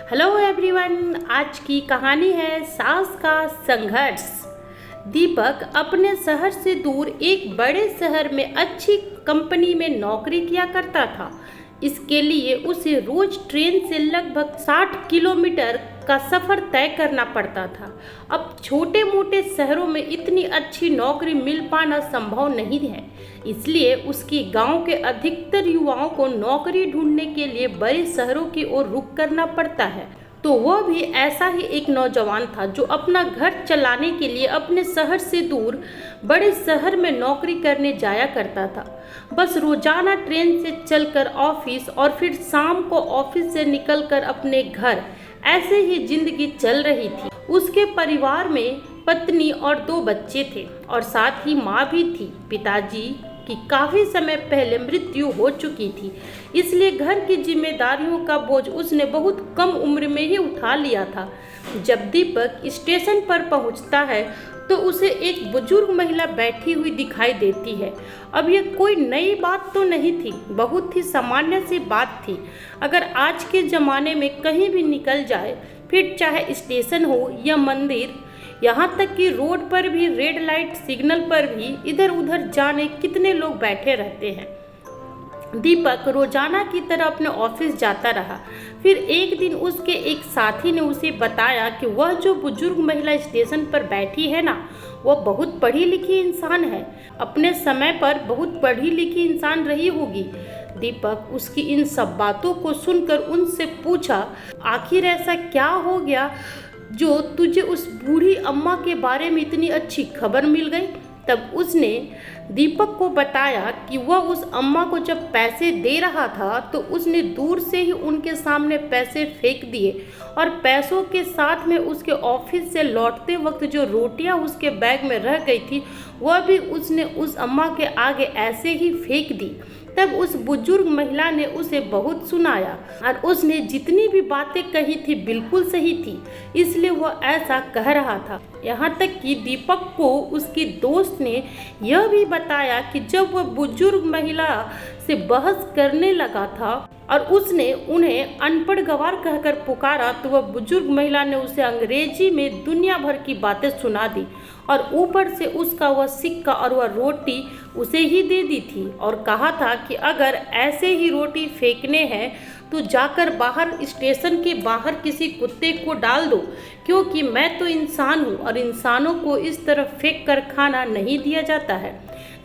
Hello everyone, आज की कहानी है सास का संघर्ष। दीपक अपने शहर से दूर एक बड़े शहर में अच्छी कंपनी में नौकरी किया करता था। इसके लिए उसे रोज ट्रेन से लगभग 60 किलोमीटर का सफ़र तय करना पड़ता था। अब छोटे मोटे शहरों में इतनी अच्छी नौकरी मिल पाना संभव नहीं है, इसलिए उसकी गांव के अधिकतर युवाओं को नौकरी ढूंढने के लिए बड़े शहरों की ओर रुख करना पड़ता है। तो वह भी ऐसा ही एक नौजवान था जो अपना घर चलाने के लिए अपने शहर से दूर बड़े शहर में नौकरी करने जाया करता था। बस रोजाना ट्रेन से चलकर ऑफिस और फिर शाम को ऑफिस से निकलकर अपने घर, ऐसे ही जिंदगी चल रही थी। उसके परिवार में पत्नी और 2 बच्चे थे और साथ ही माँ भी थी। पिताजी की काफ़ी समय पहले मृत्यु हो चुकी थी, इसलिए घर की जिम्मेदारियों का बोझ उसने बहुत कम उम्र में ही उठा लिया था। जब दीपक स्टेशन पर पहुंचता है तो उसे एक बुजुर्ग महिला बैठी हुई दिखाई देती है। अब यह कोई नई बात तो नहीं थी, बहुत ही सामान्य सी बात थी। अगर आज के ज़माने में कहीं भी निकल जाए, फिर चाहे स्टेशन हो या मंदिर, यहाँ तक कि रोड पर भी, रेड लाइट सिग्नल पर भी इधर उधर जाने कितने लोग बैठे रहते हैं। दीपक रोजाना की तरह अपने ऑफिस जाता रहा। फिर एक दिन उसके एक साथी ने उसे बताया कि वह जो बुजुर्ग महिला स्टेशन पर बैठी है ना, वह बहुत पढ़ी लिखी इंसान है, अपने समय पर बहुत पढ़ी लिखी इंसान रही होगी। दीपक उसकी इन सब बातों को सुनकर उनसे पूछा, आखिर ऐसा क्या हो गया जो तुझे उस बूढ़ी अम्मा के बारे में इतनी अच्छी खबर मिल गई। तब उसने दीपक को बताया कि वह उस अम्मा को जब पैसे दे रहा था तो उसने दूर से ही उनके सामने पैसे फेंक दिए और पैसों के साथ में उसके ऑफिस से लौटते वक्त जो रोटियां उसके बैग में रह गई थी वह भी उसने उस अम्मा के आगे ऐसे ही फेंक दी। तब उस बुजुर्ग महिला ने उसे बहुत सुनाया और उसने जितनी भी बातें कही थी बिल्कुल सही थी, इसलिए वह ऐसा कह रहा था। यहाँ तक कि दीपक को उसकी दोस्त ने यह भी बताया कि जब वह बुजुर्ग महिला से बहस करने लगा था और उसने उन्हें अनपढ़ गवार कहकर पुकारा, तो वह बुजुर्ग महिला ने उसे अंग्रेजी में दुनिया भर की बातें सुना दी और ऊपर से उसका वह सिक्का और वह रोटी उसे ही दे दी थी और कहा था कि अगर ऐसे ही रोटी फेंकने हैं तो जाकर बाहर, स्टेशन के बाहर किसी कुत्ते को डाल दो, क्योंकि मैं तो इंसान हूँ और इंसानों को इस तरह फेंक कर खाना नहीं दिया जाता है।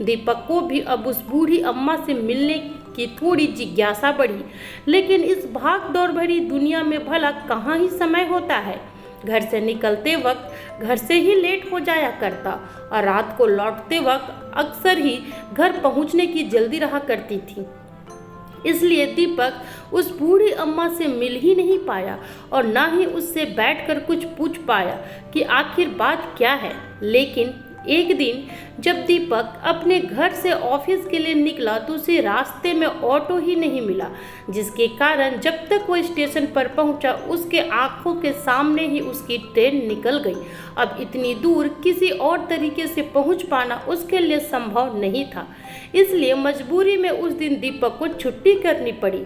दीपक को भी अब उस बूढ़ी अम्मा से मिलने की थोड़ी जिज्ञासा बढ़ी, लेकिन इस भाग दौड़ भरी दुनिया में भला कहाँ ही समय होता है। घर से निकलते वक्त घर से ही लेट हो जाया करता और रात को लौटते वक्त अक्सर ही घर पहुंचने की जल्दी रहा करती थी। इसलिए दीपक उस बूढ़ी अम्मा से मिल ही नहीं पाया और ना ही उससे बैठकर कुछ पूछ पाया कि आखिर बात क्या है। लेकिन एक दिन जब दीपक अपने घर से ऑफिस के लिए निकला तो उसे रास्ते में ऑटो ही नहीं मिला, जिसके कारण जब तक वो स्टेशन पर पहुंचा उसके आंखों के सामने ही उसकी ट्रेन निकल गई। अब इतनी दूर किसी और तरीके से पहुंच पाना उसके लिए संभव नहीं था, इसलिए मजबूरी में उस दिन दीपक को छुट्टी करनी पड़ी।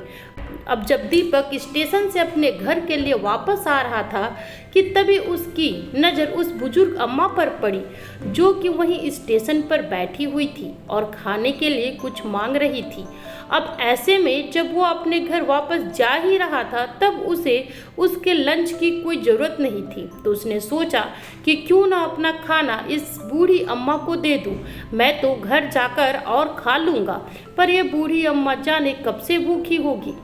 अब जब दीपक स्टेशन से अपने घर के लिए वापस आ रहा था कि तभी उसकी नज़र उस बुजुर्ग अम्मा पर पड़ी, जो कि वहीं स्टेशन पर बैठी हुई थी और खाने के लिए कुछ मांग रही थी। अब ऐसे में जब वो अपने घर वापस जा ही रहा था तब उसे उसके लंच की कोई ज़रूरत नहीं थी, तो उसने सोचा कि क्यों ना अपना खाना इस बूढ़ी अम्मा को दे दूं, मैं तो घर जाकर और खा लूँगा, पर यह बूढ़ी अम्मा जाने कब से भूखी होगी।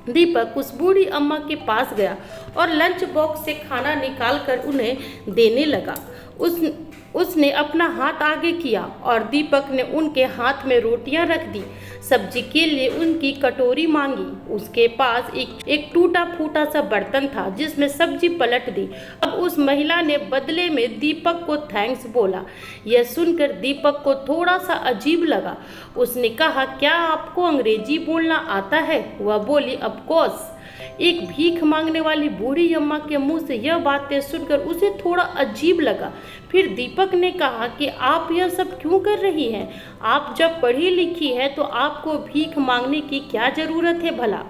दीपक उस बूढ़ी अम्मा के पास गया और लंच बॉक्स से खाना निकालकर उन्हें देने लगा। उसने अपना हाथ आगे किया और दीपक ने उनके हाथ में रोटियां रख दी। सब्जी के लिए उनकी कटोरी मांगी। उसके पास एक टूटा फूटा सा बर्तन था जिसमें सब्जी पलट दी। अब उस महिला ने बदले में दीपक को थैंक्स बोला। यह सुनकर दीपक को थोड़ा सा अजीब लगा। उसने कहा, क्या आपको अंग्रेजी बोलना आता है? वह बोली, ऑफ कोर्स। एक भीख मांगने वाली बूढ़ी अम्मा के मुंह से यह बातें सुनकर उसे थोड़ा अजीब लगा। फिर दीपक ने कहा कि आप यह सब क्यों कर रही हैं? आप जब पढ़ी लिखी है तो आपको भीख मांगने की क्या ज़रूरत है भला?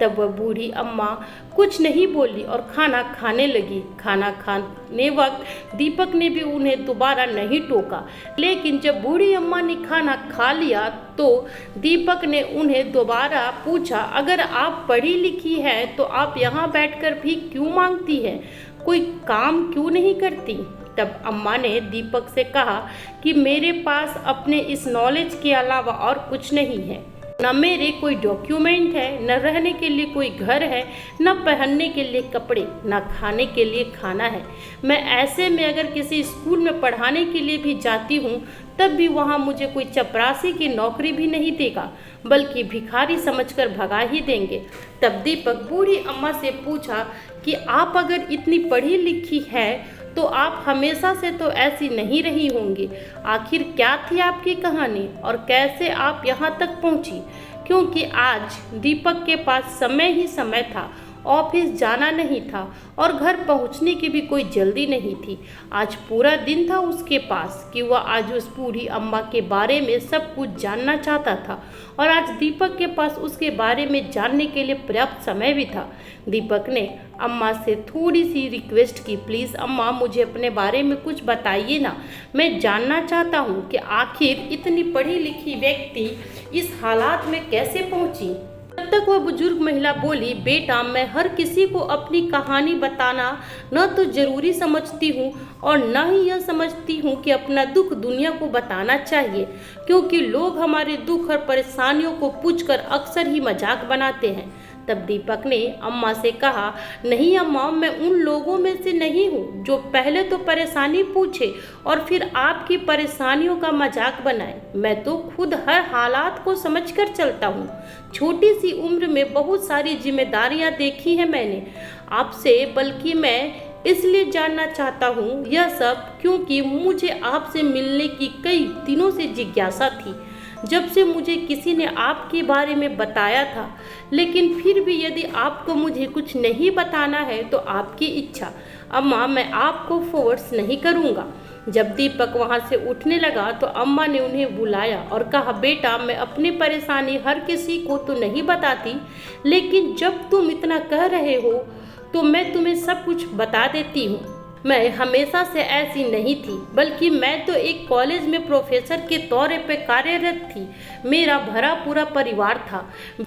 तब वह बूढ़ी अम्मा कुछ नहीं बोली और खाना खाने लगी। खाना खाने वक्त दीपक ने भी उन्हें दोबारा नहीं टोका, लेकिन जब बूढ़ी अम्मा ने खाना खा लिया तो दीपक ने उन्हें दोबारा पूछा, अगर आप पढ़ी लिखी हैं तो आप यहाँ बैठकर भी क्यों मांगती हैं, कोई काम क्यों नहीं करती। तब अम्मा ने दीपक से कहा कि मेरे पास अपने इस नॉलेज के अलावा और कुछ नहीं है, न मेरे कोई डॉक्यूमेंट है, न रहने के लिए कोई घर है, न पहनने के लिए कपड़े, न खाने के लिए खाना है। मैं ऐसे में अगर किसी स्कूल में पढ़ाने के लिए भी जाती हूँ तब भी वहाँ मुझे कोई चपरासी की नौकरी भी नहीं देगा, बल्कि भिखारी समझकर भगा ही देंगे। तब दीपक बूढ़ी अम्मा से पूछा कि आप अगर इतनी पढ़ी लिखी है तो आप हमेशा से तो ऐसी नहीं रही होंगी। आखिर क्या थी आपकी कहानी और कैसे आप यहाँ तक पहुँची? क्योंकि आज दीपक के पास समय ही समय था, ऑफिस जाना नहीं था और घर पहुंचने की भी कोई जल्दी नहीं थी। आज पूरा दिन था उसके पास कि वह आज उस बूढ़ी अम्मा के बारे में सब कुछ जानना चाहता था और आज दीपक के पास उसके बारे में जानने के लिए पर्याप्त समय भी था। दीपक ने अम्मा से थोड़ी सी रिक्वेस्ट की, प्लीज़ अम्मा मुझे अपने बारे में कुछ बताइए ना, मैं जानना चाहता हूँ कि आखिर इतनी पढ़ी लिखी व्यक्ति इस हालात में कैसे पहुँची। तब तक वह बुजुर्ग महिला बोली, बेटा मैं हर किसी को अपनी कहानी बताना न तो जरूरी समझती हूँ और न ही यह समझती हूँ कि अपना दुख दुनिया को बताना चाहिए, क्योंकि लोग हमारे दुख और परेशानियों को पूछकर अक्सर ही मजाक बनाते हैं। तब दीपक ने अम्मा से कहा, नहीं अम्मा, मैं उन लोगों में से नहीं हूँ जो पहले तो परेशानी पूछे और फिर आपकी परेशानियों का मजाक बनाए। मैं तो खुद हर हालात को समझकर चलता हूँ। छोटी सी उम्र में बहुत सारी जिम्मेदारियाँ देखी हैं मैंने आपसे, बल्कि मैं इसलिए जानना चाहता हूँ यह सब क्योंकि मुझे आपसे मिलने की कई दिनों से जिज्ञासा थी, जब से मुझे किसी ने आपके बारे में बताया था। लेकिन फिर भी यदि आपको मुझे कुछ नहीं बताना है तो आपकी इच्छा, अम्मा मैं आपको फोर्स नहीं करूँगा। जब दीपक वहाँ से उठने लगा तो अम्मा ने उन्हें बुलाया और कहा, बेटा मैं अपनी परेशानी हर किसी को तो नहीं बताती, लेकिन जब तुम इतना कह रहे हो तो मैं तुम्हें सब कुछ बता देती हूँ। मैं हमेशा से ऐसी नहीं थी, बल्कि मैं तो एक कॉलेज में प्रोफेसर के तौर पे कार्यरत थी। मेरा भरा पूरा परिवार था,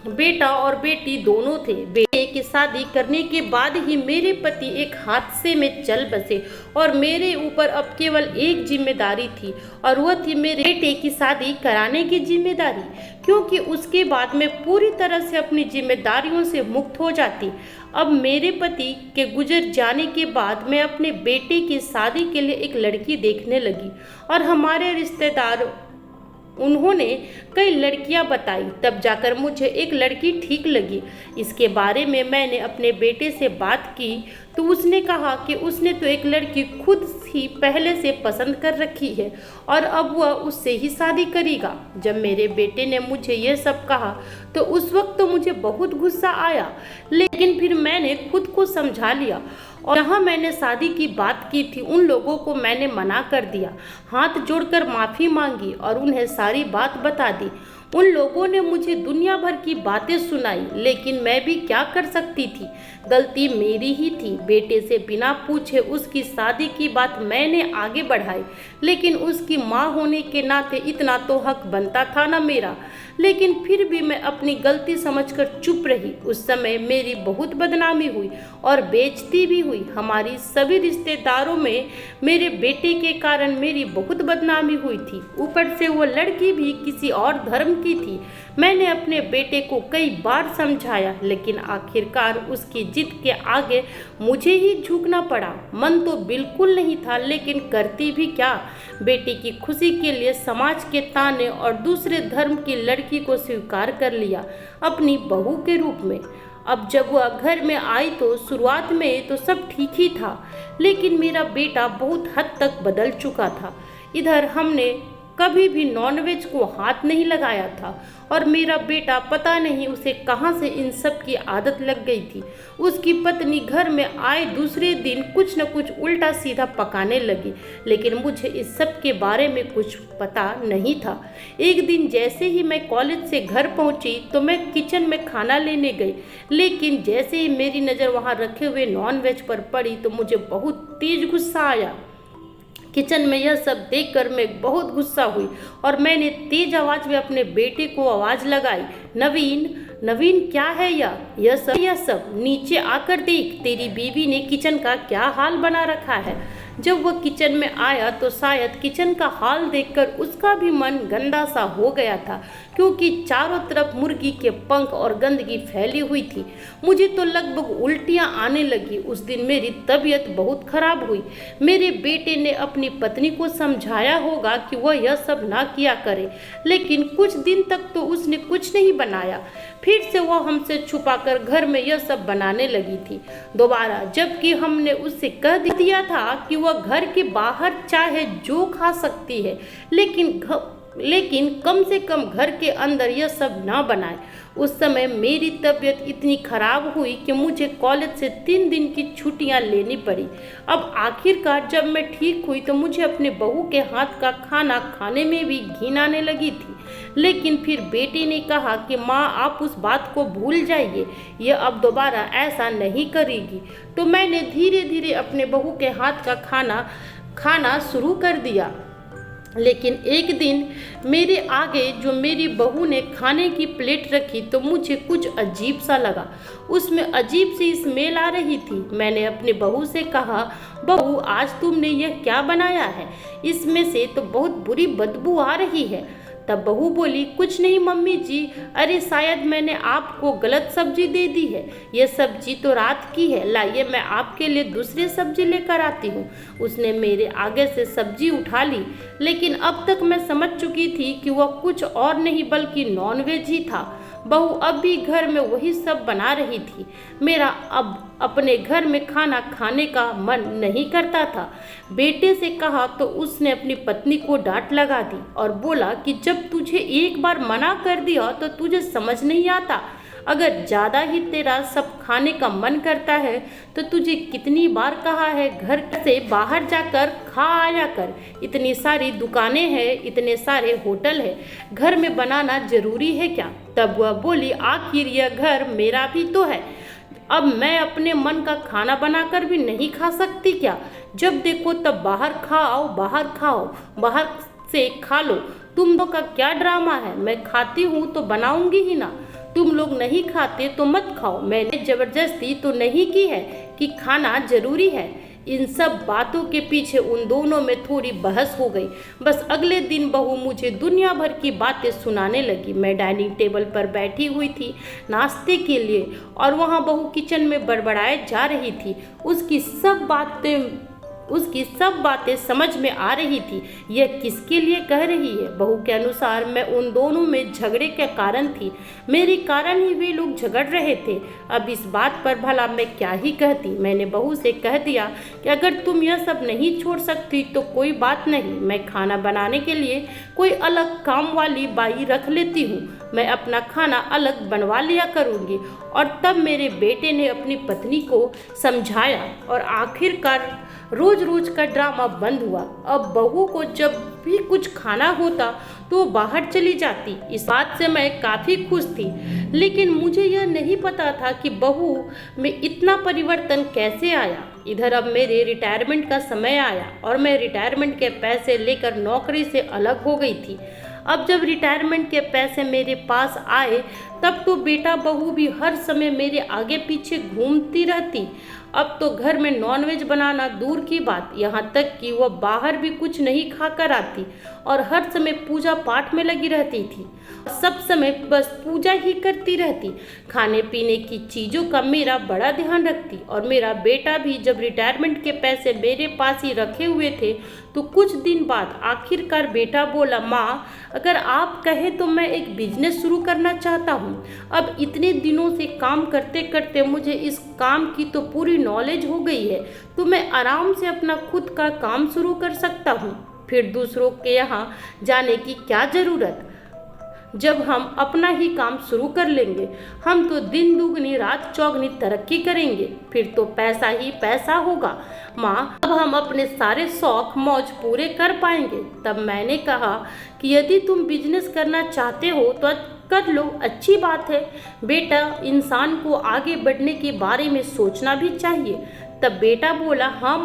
बेटा और बेटी दोनों थे। बेटे की शादी करने के बाद ही मेरे पति एक हादसे में चल बसे और मेरे ऊपर अब केवल एक जिम्मेदारी थी और वह थी मेरे बेटे की शादी कराने की जिम्मेदारी, क्योंकि उसके बाद मैं पूरी तरह से अपनी जिम्मेदारियों से मुक्त हो जाती। अब मेरे पति के गुजर जाने के बाद मैं अपने बेटे की शादी के लिए एक लड़की देखने लगी और हमारे रिश्तेदार उन्होंने कई लड़कियां बताई, तब जाकर मुझे एक लड़की ठीक लगी। इसके बारे में मैंने अपने बेटे से बात की तो उसने कहा कि उसने तो एक लड़की खुद ही पहले से पसंद कर रखी है और अब वह उससे ही शादी करेगा। जब मेरे बेटे ने मुझे यह सब कहा तो उस वक्त तो मुझे बहुत गुस्सा आया, लेकिन फिर मैंने खुद को समझा लिया और जहाँ मैंने शादी की बात की थी उन लोगों को मैंने मना कर दिया, हाथ जोड़कर माफ़ी मांगी और उन्हें सारी बात बता दी। उन लोगों ने मुझे दुनिया भर की बातें सुनाई, लेकिन मैं भी क्या कर सकती थी, गलती मेरी ही थी। बेटे से बिना पूछे उसकी शादी की बात मैंने आगे बढ़ाई, लेकिन उसकी माँ होने के नाते इतना तो हक बनता था ना मेरा। लेकिन फिर भी मैं अपनी गलती समझकर चुप रही। उस समय मेरी बहुत बदनामी हुई और बेइज्जती भी हुई। हमारी सभी रिश्तेदारों में मेरे बेटे के कारण मेरी बहुत बदनामी हुई थी। ऊपर से वो लड़की भी किसी और धर्म की थी। मैंने अपने बेटे को कई बार समझाया, लेकिन आखिरकार उसकी जिद के आगे मुझे ही झुकना पड़ा। मन तो बिल्कुल नहीं था, लेकिन करती भी क्या। बेटे की खुशी के लिए समाज के ताने और दूसरे धर्म की लड़की को स्वीकार कर लिया अपनी बहू के रूप में। अब जब वह घर में आई तो शुरुआत में तो सब ठीक ही था, लेकिन मेरा बेटा बहुत हद तक बदल चुका था। इधर हमने कभी भी नॉनवेज को हाथ नहीं लगाया था और मेरा बेटा पता नहीं उसे कहां से इन सब की आदत लग गई थी। उसकी पत्नी घर में आए दूसरे दिन कुछ न कुछ उल्टा सीधा पकाने लगी, लेकिन मुझे इस सब के बारे में कुछ पता नहीं था। एक दिन जैसे ही मैं कॉलेज से घर पहुंची तो मैं किचन में खाना लेने गई, लेकिन जैसे ही मेरी नज़र वहां रखे हुए नॉनवेज पर पड़ी तो मुझे बहुत तेज गुस्सा आया। किचन में यह सब देखकर मैं बहुत गुस्सा हुई और मैंने तेज आवाज में अपने बेटे को आवाज लगाई, नवीन नवीन क्या है यह सब नीचे आकर देख, तेरी बीवी ने किचन का क्या हाल बना रखा है। जब वह किचन में आया तो शायद किचन का हाल देखकर उसका भी मन गंदा सा हो गया था, क्योंकि चारों तरफ मुर्गी के पंख और गंदगी फैली हुई थी। मुझे तो लगभग उल्टियां आने लगी। उस दिन मेरी तबीयत बहुत खराब हुई। मेरे बेटे ने अपनी पत्नी को समझाया होगा कि वह यह सब ना किया करे, लेकिन कुछ दिन तक तो उसने कुछ नहीं बनाया। फिर से वह हमसे छुपाकर घर में यह सब बनाने लगी थी दोबारा, जबकि हमने उससे कह दिया था कि वह घर के बाहर चाहे जो खा सकती है, लेकिन कम से कम घर के अंदर यह सब ना बनाए। उस समय मेरी तबीयत इतनी खराब हुई कि मुझे कॉलेज से 3 दिन की छुट्टियां लेनी पड़ी। अब आखिरकार जब मैं ठीक हुई तो मुझे अपने बहू के हाथ का खाना खाने में भी घिन आने लगी थी, लेकिन फिर बेटे ने कहा कि माँ आप उस बात को भूल जाइए, यह अब दोबारा ऐसा नहीं करेगी। तो मैंने धीरे धीरे अपने बहू के हाथ का खाना शुरू कर दिया। लेकिन एक दिन मेरे आगे जो मेरी बहू ने खाने की प्लेट रखी तो मुझे कुछ अजीब सा लगा। उसमें अजीब सी स्मेल आ रही थी। मैंने अपनी बहू से कहा, बहू आज तुमने यह क्या बनाया है? इसमें से तो बहुत बुरी बदबू आ रही है। तब बहू बोली, कुछ नहीं मम्मी जी, अरे शायद मैंने आपको गलत सब्जी दे दी है। यह सब्जी तो रात की है, लाइए मैं आपके लिए दूसरी सब्जी लेकर आती हूँ। उसने मेरे आगे से सब्जी उठा ली, लेकिन अब तक मैं समझ चुकी थी कि वह कुछ और नहीं बल्कि नॉनवेज ही था। बहू अब भी घर में वही सब बना रही थी। मेरा अब अपने घर में खाना खाने का मन नहीं करता था। बेटे से कहा तो उसने अपनी पत्नी को डांट लगा दी और बोला कि जब तुझे एक बार मना कर दिया तो तुझे समझ नहीं आता। अगर ज़्यादा ही तेरा सब खाने का मन करता है तो तुझे कितनी बार कहा है घर से बाहर जाकर खा आया कर। इतनी सारी दुकानें हैं, इतने सारे होटल है, घर में बनाना जरूरी है क्या? तब वह बोली, आखिर यह घर मेरा भी तो है। अब मैं अपने मन का खाना बनाकर भी नहीं खा सकती क्या? जब देखो तब बाहर खाओ, बाहर से खा लो। तुम लोग का क्या ड्रामा है? मैं खाती हूँ तो बनाऊंगी ही ना। तुम लोग नहीं खाते तो मत खाओ। मैंने जबरदस्ती तो नहीं की है कि खाना जरूरी है। इन सब बातों के पीछे उन दोनों में थोड़ी बहस हो गई। बस अगले दिन बहू मुझे दुनिया भर की बातें सुनाने लगी। मैं डाइनिंग टेबल पर बैठी हुई थी नाश्ते के लिए और वहाँ बहू किचन में बड़बड़ाए जा रही थी। उसकी सब बातें समझ में आ रही थी। यह किसके लिए कह रही है? बहू के अनुसार मैं उन दोनों में झगड़े के कारण थी। मेरे कारण ही वे लोग झगड़ रहे थे। अब इस बात पर भला मैं क्या ही कहती। मैंने बहू से कह दिया कि अगर तुम यह सब नहीं छोड़ सकती तो कोई बात नहीं, मैं खाना बनाने के लिए कोई अलग काम वाली बाई रख लेती हूँ। मैं अपना खाना अलग बनवा लिया करूँगी। और तब मेरे बेटे ने अपनी पत्नी को समझाया और आखिरकार रोज रोज का ड्रामा बंद हुआ। अब बहू को जब भी कुछ खाना होता तो वो बाहर चली जाती। इस बात से मैं काफ़ी खुश थी, लेकिन मुझे यह नहीं पता था कि बहू में इतना परिवर्तन कैसे आया। इधर अब मेरे रिटायरमेंट का समय आया और मैं रिटायरमेंट के पैसे लेकर नौकरी से अलग हो गई थी। अब जब रिटायरमेंट के पैसे मेरे पास आए तब तो बेटा बहू भी हर समय मेरे आगे पीछे घूमती रहती। अब तो घर में नॉनवेज बनाना दूर की बात, यहाँ तक कि वह बाहर भी कुछ नहीं खा कर आती और हर समय पूजा पाठ में लगी रहती थी। सब समय बस पूजा ही करती रहती। खाने पीने की चीज़ों का मेरा बड़ा ध्यान रखती। और मेरा बेटा भी जब रिटायरमेंट के पैसे मेरे पास ही रखे हुए थे तो कुछ दिन बाद आखिरकार बेटा बोला, माँ अगर आप कहें तो मैं एक बिजनेस शुरू करना चाहता हूँ। अब इतने दिनों से काम करते करते मुझे इस काम की तो पूरी नॉलेज हो गई है, तो मैं आराम से अपना खुद का काम शुरू कर सकता हूँ। फिर दूसरों के यहाँ जाने की क्या ज़रूरत। जब हम अपना ही काम शुरू कर लेंगे, हम तो दिन दुगनी रात चौगनी तरक्की करेंगे, फिर तो पैसा ही पैसा होगा। माँ, अब हम अपने सारे शौक मौज पूरे कर पाएंगे। तब मैंने कहा कि यदि तुम बिजनेस करना चाहते हो तो कर लो, अच्छी बात है बेटा, इंसान को आगे बढ़ने के बारे में सोचना भी चाहिए। तब बेटा बोला, हाँ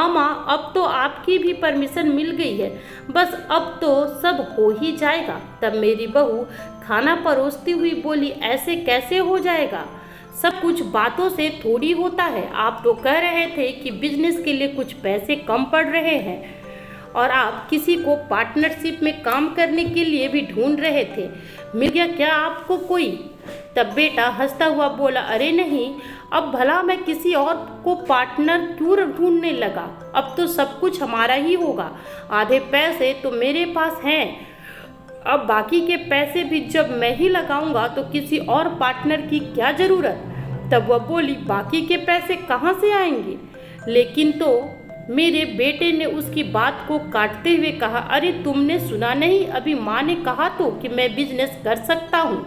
माँ, अब तो आपकी भी परमिशन मिल गई है, बस अब तो सब हो ही जाएगा। तब मेरी बहू खाना परोसती हुई बोली, ऐसे कैसे हो जाएगा, सब कुछ बातों से थोड़ी होता है। आप तो कह रहे थे कि बिजनेस के लिए कुछ पैसे कम पड़ रहे हैं और आप किसी को पार्टनरशिप में काम करने के लिए भी ढूंढ रहे थे, मिल गया क्या आपको कोई? तब बेटा हंसता हुआ बोला, अरे नहीं, अब भला मैं किसी और को पार्टनर क्यों ढूंढने लगा, अब तो सब कुछ हमारा ही होगा। आधे पैसे तो मेरे पास हैं, अब बाकी के पैसे भी जब मैं ही लगाऊंगा तो किसी और पार्टनर की क्या ज़रूरत। तब वह बोली, बाकी के पैसे कहाँ से आएंगे? लेकिन तो मेरे बेटे ने उसकी बात को काटते हुए कहा, अरे तुमने सुना नहीं, अभी माँ ने कहा तो कि मैं बिजनेस कर सकता हूँ,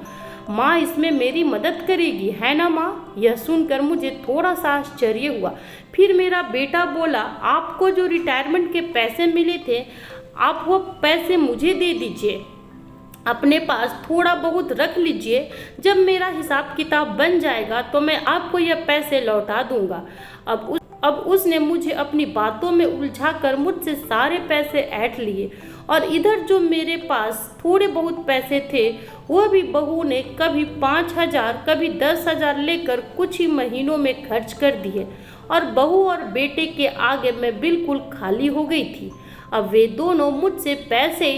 माँ इसमें मेरी मदद करेगी, है ना माँ? यह सुनकर मुझे थोड़ा सा आश्चर्य हुआ। फिर मेरा बेटा बोला, आपको जो रिटायरमेंट के पैसे मिले थे, आप वो पैसे मुझे दे दीजिए, अपने पास थोड़ा बहुत रख लीजिए, जब मेरा हिसाब किताब बन जाएगा तो मैं आपको यह पैसे लौटा दूंगा। अब उसने मुझे अपनी बातों में उलझाकर मुझसे सारे पैसे ऐंठ लिए और इधर जो मेरे पास थोड़े बहुत पैसे थे वो भी बहू ने कभी 5,000 कभी 10,000 लेकर कुछ ही महीनों में खर्च कर दिए और बहू और बेटे के आगे मैं बिल्कुल खाली हो गई थी। अब वे दोनों मुझसे पैसे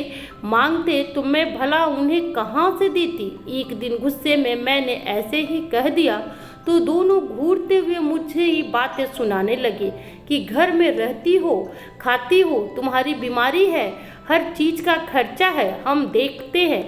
मांगते तो मैं भला उन्हें कहाँ से देती। एक दिन गुस्से में मैंने ऐसे ही कह दिया तो दोनों घूरते हुए मुझे ही बातें सुनाने लगे कि घर में रहती हो, खाती हो, तुम्हारी बीमारी है, हर चीज़ का खर्चा है, हम देखते हैं,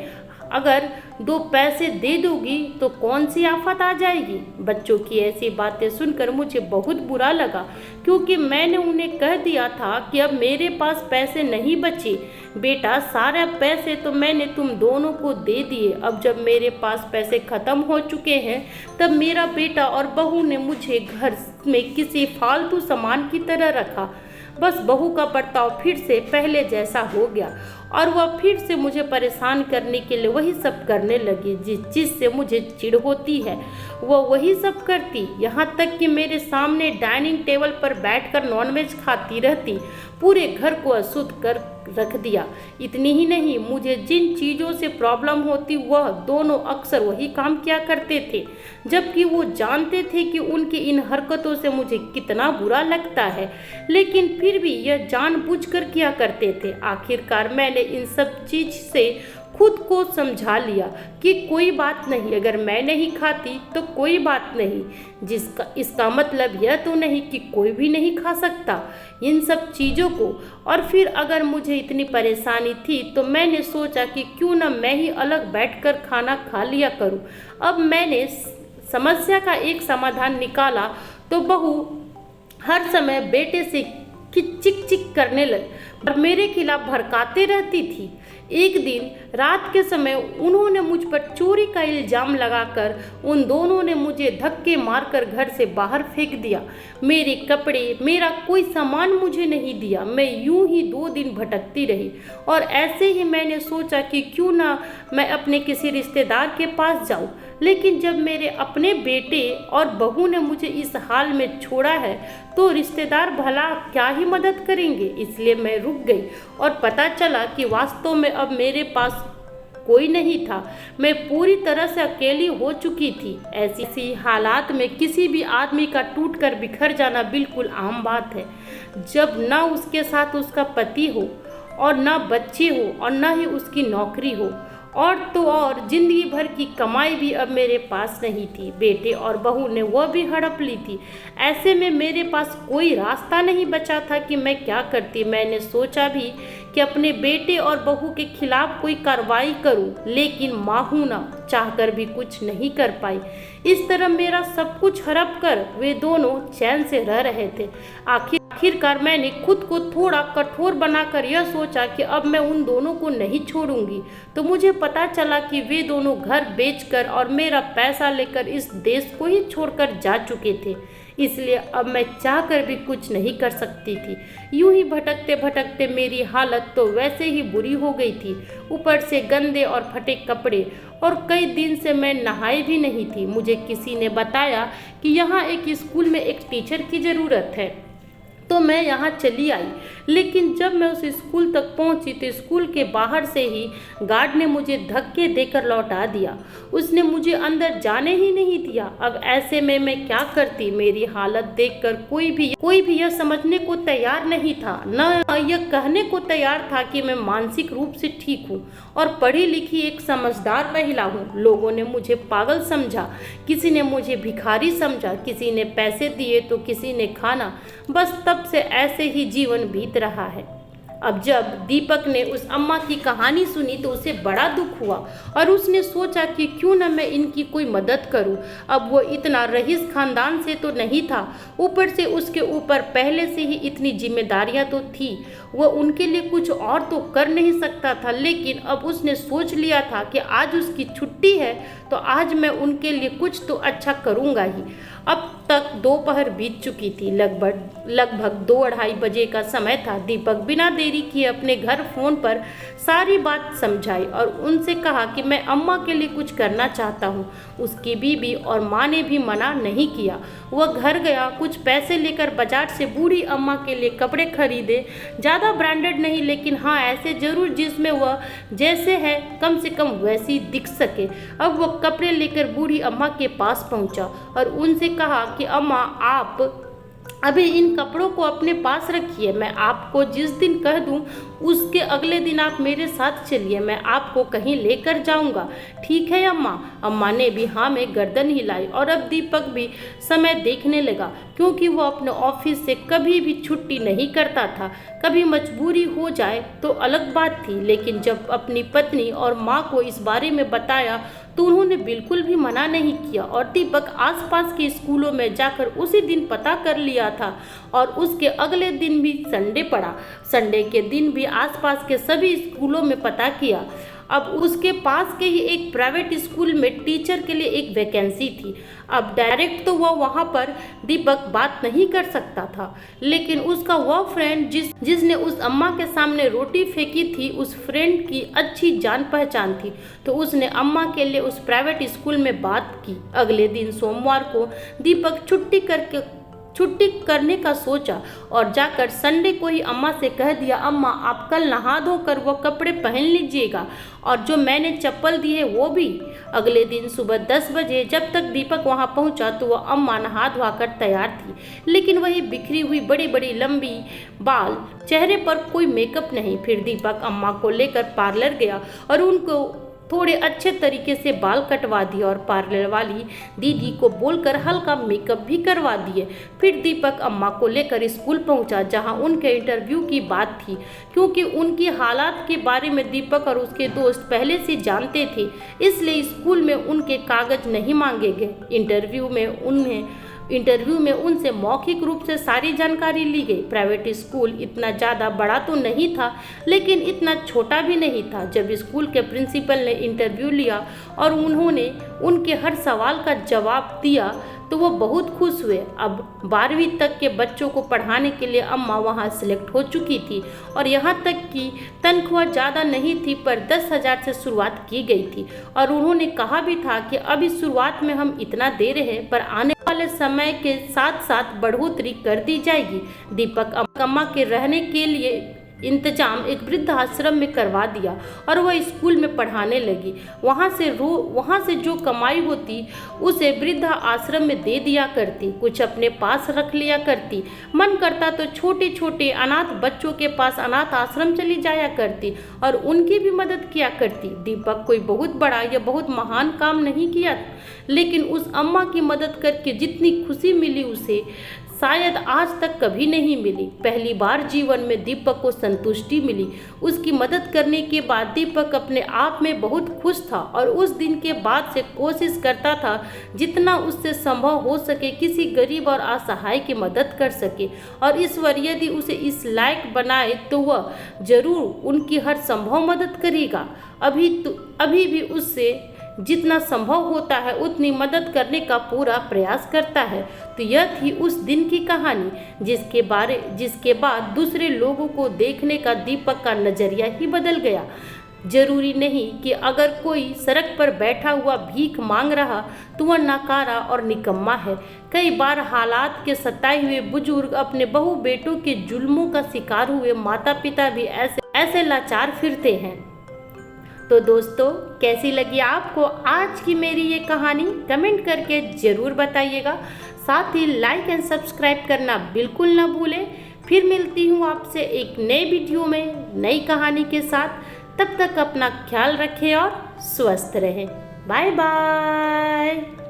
अगर 2 पैसे दे दोगी तो कौन सी आफत आ जाएगी। बच्चों की ऐसी बातें सुनकर मुझे बहुत बुरा लगा, क्योंकि मैंने उन्हें कह दिया था कि अब मेरे पास पैसे नहीं बचे। बेटा, सारे पैसे तो मैंने तुम दोनों को दे दिए, अब जब मेरे पास पैसे ख़त्म हो चुके हैं तब मेरा बेटा और बहू ने मुझे घर में किसी फालतू सामान की तरह रखा। बस बहू का बर्ताव फिर से पहले जैसा हो गया और वह फिर से मुझे परेशान करने के लिए वही सब करने लगी। जिस चीज़ से मुझे चिढ़ होती है वह वही सब करती, यहाँ तक कि मेरे सामने डाइनिंग टेबल पर बैठकर नॉनवेज खाती रहती, पूरे घर को अशुद्ध कर रख दिया। इतनी ही नहीं, मुझे जिन चीज़ों से प्रॉब्लम होती वह दोनों अक्सर वही काम किया करते थे, जबकि वो जानते थे कि उनकी इन हरकतों से मुझे कितना बुरा लगता है, लेकिन फिर भी यह जानबूझकर किया करते थे। आखिरकार मैंने इन सब चीज़ से खुद को समझा लिया कि कोई बात नहीं, अगर मैं नहीं खाती तो कोई बात नहीं, इसका मतलब यह तो नहीं कि कोई भी नहीं खा सकता इन सब चीज़ों को। और फिर अगर मुझे इतनी परेशानी थी तो मैंने सोचा कि क्यों ना मैं ही अलग बैठकर खाना खा लिया करूं। अब मैंने समस्या का एक समाधान निकाला तो बहू हर समय बेटे से चिक चिक करने लगी और मेरे खिलाफ भड़काते रहती थी। एक दिन रात के समय उन्होंने मुझ पर चोरी का इल्ज़ाम लगाकर उन दोनों ने मुझे धक्के मारकर घर से बाहर फेंक दिया। मेरे कपड़े, मेरा कोई सामान मुझे नहीं दिया। मैं यूं ही 2 दिन भटकती रही और ऐसे ही मैंने सोचा कि क्यों ना मैं अपने किसी रिश्तेदार के पास जाऊं। लेकिन जब मेरे अपने बेटे और बहू ने मुझे इस हाल में छोड़ा है तो रिश्तेदार भला क्या ही मदद करेंगे। इसलिए मैं रुक गई और पता चला कि वास्तव में अब मेरे पास कोई नहीं था। मैं पूरी तरह से अकेली हो चुकी थी। ऐसी हालात में किसी भी आदमी का टूटकर बिखर जाना बिल्कुल आम बात है, जब ना उसके साथ उसका पति हो और ना बच्चे हो और ना ही उसकी नौकरी हो, और तो और जिंदगी भर की कमाई भी अब मेरे पास नहीं थी। बेटे और बहू ने वह भी हड़प ली थी। ऐसे में मेरे पास कोई रास्ता नहीं बचा था कि मैं क्या करती। मैंने सोचा भी कि अपने बेटे और बहू के खिलाफ कोई कार्रवाई करूं, लेकिन माहू ना चाहकर भी कुछ नहीं कर पाई। इस तरह मेरा सब कुछ हड़प कर वे दोनों चैन से रह रहे थे। आखिर आखिरकार मैंने खुद को थोड़ा कठोर बनाकर यह सोचा कि अब मैं उन दोनों को नहीं छोड़ूंगी। तो मुझे पता चला कि वे दोनों घर बेचकर और मेरा पैसा लेकर इस देश को ही छोड़कर जा चुके थे। इसलिए अब मैं चाहकर भी कुछ नहीं कर सकती थी। यूं ही भटकते भटकते मेरी हालत तो वैसे ही बुरी हो गई थी, ऊपर से गंदे और फटे कपड़े, और कई दिन से मैं नहाई भी नहीं थी। मुझे किसी ने बताया कि यहाँ एक स्कूल में एक टीचर की ज़रूरत है, तो मैं यहाँ चली आई। लेकिन जब मैं उस स्कूल तक पहुँची तो स्कूल के बाहर से ही गार्ड ने मुझे धक्के देकर लौटा दिया। उसने मुझे अंदर जाने ही नहीं दिया। अब ऐसे में मैं क्या करती? मेरी हालत देखकर कोई भी यह समझने को तैयार नहीं था, न यह कहने को तैयार था कि मैं मानसिक रूप से ठीक हूँ और पढ़ी लिखी एक समझदार महिला हूँ। लोगों ने मुझे पागल समझा, किसी ने मुझे भिखारी समझा, किसी ने पैसे दिए तो किसी ने खाना। बस तब से ऐसे ही जीवन बीत रहा है। अब जब दीपक ने उस अम्मा की कहानी सुनी तो उसे बड़ा दुख हुआ और उसने सोचा कि क्यों न मैं इनकी कोई मदद करूं। अब वो इतना रईस खानदान से तो नहीं था, ऊपर से उसके ऊपर पहले से ही इतनी जिम्मेदारियां तो थी। वो उनके लिए कुछ और तो कर नहीं सकता था, लेकिन अब उसने सोच लिया था कि आज उसकी छुट्टी है तो आज मैं उनके लिए कुछ तो अच्छा करूँगा ही। अब तक दोपहर बीत चुकी थी, लगभग 2-2:30 बजे का समय था। दीपक बिना देरी किए अपने घर फ़ोन पर सारी बात समझाई और उनसे कहा कि मैं अम्मा के लिए कुछ करना चाहता हूँ। उसकी बीबी और माँ ने भी मना नहीं किया। वह घर गया, कुछ पैसे लेकर बाजार से बूढ़ी अम्मा के लिए कपड़े खरीदे। ज़्यादा ब्रांडेड नहीं, लेकिन हाँ ऐसे ज़रूर जिसमें वह जैसे है कम से कम वैसी दिख सके। अब वह कपड़े लेकर बूढ़ी अम्मा के पास पहुँचा और उनसे कहा कि अम्मा, आप अभी इन कपड़ों को अपने पास रखिए। मैं आपको जिस दिन कह दूं उसके अगले दिन आप मेरे साथ चलिए, मैं आपको कहीं लेकर जाऊंगा। ठीक है अम्मा? अम्मा ने भी हाँ में गर्दन हिलाई। और अब दीपक भी समय देखने लगा, क्योंकि वो अपने ऑफिस से कभी भी छुट्टी नहीं करता था। कभी मजबूरी हो जाए तो अलग बात थी, लेकिन जब अपनी पत्नी और माँ को इस बारे में बताया तो उन्होंने बिल्कुल भी मना नहीं किया। और दीपक आसपास के स्कूलों में जाकर उसी दिन पता कर लिया था और उसके अगले दिन भी संडे पड़ा। संडे के दिन भी आसपास के सभी स्कूलों में पता किया। अब उसके पास के ही एक प्राइवेट स्कूल में टीचर के लिए एक वैकेंसी थी। अब डायरेक्ट तो वह वहाँ पर दीपक बात नहीं कर सकता था, लेकिन उसका वह फ्रेंड जिसने उस अम्मा के सामने रोटी फेंकी थी, उस फ्रेंड की अच्छी जान पहचान थी। तो उसने अम्मा के लिए उस प्राइवेट स्कूल में बात की। अगले दिन सोमवार को दीपक छुट्टी करने का सोचा और जाकर संडे को ही अम्मा से कह दिया, अम्मा आप कल नहा धोकर वो कपड़े पहन लीजिएगा और जो मैंने चप्पल दी है वो भी। अगले दिन सुबह 10 बजे जब तक दीपक वहां पहुंचा तो वह अम्मा नहा धोकर तैयार थी, लेकिन वही बिखरी हुई बड़ी बड़ी लंबी बाल, चेहरे पर कोई मेकअप नहीं। फिर दीपक अम्मा को लेकर पार्लर गया और उनको थोड़े अच्छे तरीके से बाल कटवा दिए और पार्लर वाली दीदी को बोलकर हल्का मेकअप भी करवा दिए। फिर दीपक अम्मा को लेकर स्कूल पहुंचा, जहां उनके इंटरव्यू की बात थी। क्योंकि उनकी हालात के बारे में दीपक और उसके दोस्त पहले से जानते थे, इसलिए स्कूल में उनके कागज नहीं मांगे गए। इंटरव्यू में उनसे मौखिक रूप से सारी जानकारी ली गई। प्राइवेट स्कूल इतना ज़्यादा बड़ा तो नहीं था, लेकिन इतना छोटा भी नहीं था। जब स्कूल के प्रिंसिपल ने इंटरव्यू लिया और उन्होंने उनके हर सवाल का जवाब दिया तो वो बहुत खुश हुए। अब 12वीं तक के बच्चों को पढ़ाने के लिए अम्मा वहाँ सिलेक्ट हो चुकी थी और यहाँ तक कि तनख्वाह ज़्यादा नहीं थी, पर 10,000 से शुरुआत की गई थी। और उन्होंने कहा भी था कि अभी शुरुआत में हम इतना दे रहे हैं, पर आने वाले समय के साथ साथ बढ़ोतरी कर दी जाएगी। दीपक अम्मा के रहने के लिए इंतजाम एक वृद्ध आश्रम में करवा दिया और वह स्कूल में पढ़ाने लगी। वहाँ से जो कमाई होती उसे वृद्ध आश्रम में दे दिया करती, कुछ अपने पास रख लिया करती। मन करता तो छोटे छोटे अनाथ बच्चों के पास अनाथ आश्रम चली जाया करती और उनकी भी मदद किया करती। दीपक कोई बहुत बड़ा या बहुत महान काम नहीं किया, लेकिन उस अम्मा की मदद करके जितनी खुशी मिली उसे शायद आज तक कभी नहीं मिली। पहली बार जीवन में दीपक को संतुष्टि मिली। उसकी मदद करने के बाद दीपक अपने आप में बहुत खुश था और उस दिन के बाद से कोशिश करता था जितना उससे संभव हो सके किसी गरीब और असहाय की मदद कर सके, और ईश्वर यदि उसे इस लायक बनाए तो वह जरूर उनकी हर संभव मदद करेगा। अभी भी उससे जितना संभव होता है उतनी मदद करने का पूरा प्रयास करता है। तो यह थी उस दिन की कहानी जिसके बाद दूसरे लोगों को देखने का दीपक का नजरिया ही बदल गया। जरूरी नहीं कि अगर कोई सड़क पर बैठा हुआ भीख मांग रहा तो वह नकारा और निकम्मा है। कई बार हालात के सताए हुए बुजुर्ग, अपने बहू बेटों के जुल्मों का शिकार हुए माता पिता भी ऐसे लाचार फिरते हैं। तो दोस्तों, कैसी लगी आपको आज की मेरी ये कहानी? कमेंट करके ज़रूर बताइएगा। साथ ही लाइक एंड सब्सक्राइब करना बिल्कुल ना भूलें। फिर मिलती हूँ आपसे एक नए वीडियो में नई कहानी के साथ। तब तक अपना ख्याल रखें और स्वस्थ रहें। Bye bye.